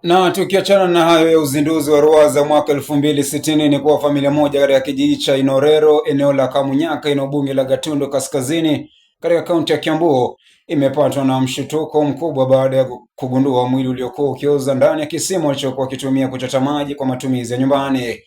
Na tukiachana na hayo ya uzinduzi wa ruwaza mwaka 2060, ni kuwa familia moja katika kijiji cha Inorero eneo la Kamunyaka eneo bunge la Gatundu Kaskazini katika kaunti ya Kiambu imepatwa na mshtuko mkubwa baada ya kugundua mwili uliokuwa ukioza ndani ya kisima walichokuwa wakitumia kuchota maji kwa matumizi ya nyumbani.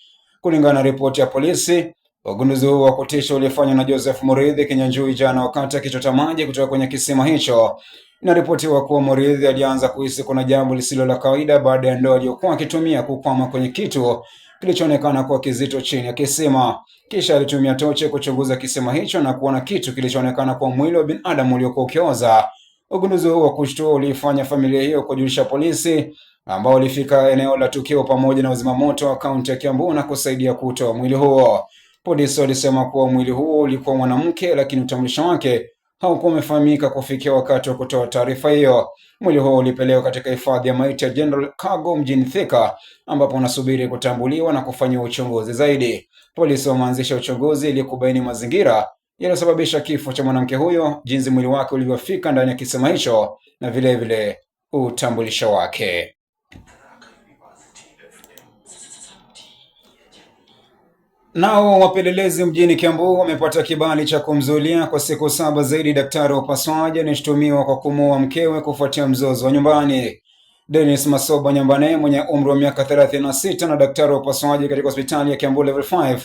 Kulingana na ripoti ya polisi, ugunduzi huu wa kutisha ulifanywa na Joseph Muridhi Kinyanjui jana wakati akichota maji kutoka kwenye kisima hicho. Inaripotiwa kuwa Muridhi alianza kuhisi kuna jambo lisilo la kawaida baada ya ndoo aliyokuwa akitumia kukwama kwenye kitu kilichoonekana kuwa kizito chini ya kisima. Kisha alitumia tochi kuchunguza kisima hicho na kuona kitu kilichoonekana kuwa mwili wa binadamu uliokuwa ukioza. Ugunduzi huu wa kushtua ulifanya familia hiyo kujulisha polisi, ambao walifika eneo la tukio pamoja na wazimamoto wa kaunti ya Kiambu na kusaidia kutoa mwili huo. Polisi walisema kuwa mwili huo ulikuwa mwanamke, lakini utambulisho wake haukuwa umefahamika kufikia wakati wa kutoa taarifa hiyo. Mwili huo ulipelekwa katika hifadhi ya maiti ya General Cargo mjini Thika, ambapo unasubiri kutambuliwa na kufanyiwa uchunguzi zaidi. Polisi wameanzisha uchunguzi ili kubaini mazingira yaliyosababisha kifo cha mwanamke huyo, jinsi mwili wake ulivyofika ndani ya kisima hicho na vilevile utambulisho wake. Nao wapelelezi mjini Kiambu wamepata kibali cha kumzuilia kwa siku 7 zaidi daktari wa upasuaji anayeshtumiwa kwa kumuua mkewe kufuatia mzozo wa nyumbani. Dennis Masoba Nyambane mwenye umri wa miaka 36 na daktari wa upasuaji katika hospitali ya Kiambu Level 5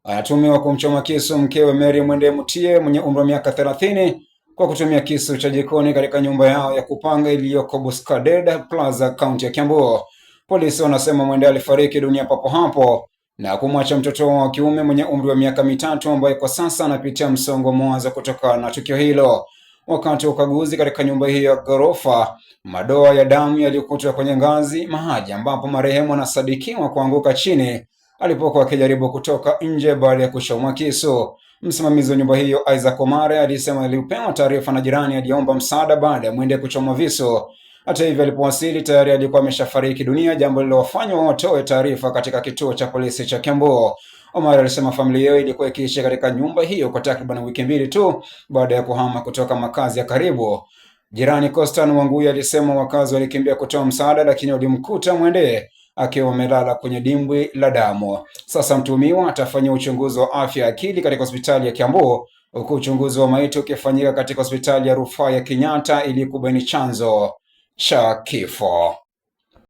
anatumiwa kumchoma kisu mkewe Mary Mwende Mutie mwenye umri wa miaka 30 kwa kutumia kisu cha jikoni katika nyumba yao ya kupanga iliyoko Buscaded Plaza, kaunti ya Kiambu. Polisi wanasema Mwende alifariki dunia papo hapo na kumwacha mtoto wa kiume mwenye umri wa miaka 3 ambaye kwa sasa anapitia msongo wa mawazo kutokana na tukio hilo. Wakati wa ukaguzi katika nyumba hiyo ya ghorofa, madoa ya damu yalikutwa kwenye ngazi mahali ambapo marehemu anasadikiwa kuanguka chini alipokuwa akijaribu kutoka nje baada ya kuchomwa kisu. Msimamizi wa nyumba hiyo Isaac Omare alisema alipewa taarifa na jirani aliomba msaada baada ya Mwende kuchomwa visu. Hata hivyo, alipowasili tayari alikuwa ameshafariki dunia, jambo lililowafanya watoe taarifa katika kituo cha polisi cha Kiambu. Omar alisema familia hiyo ilikuwa ikiishi katika nyumba hiyo kwa takriban wiki 2 tu baada ya kuhama kutoka makazi ya karibu. Jirani Constan Wangui alisema wakazi walikimbia kutoa msaada, lakini walimkuta Mwende akiwa amelala kwenye dimbwi la damu. Sasa mtuhumiwa atafanyia uchunguzi wa afya ya akili katika hospitali ya Kiambu, huku uchunguzi wa maiti ukifanyika katika hospitali ya rufaa ya Kenyatta ili kubaini chanzo cha kifo.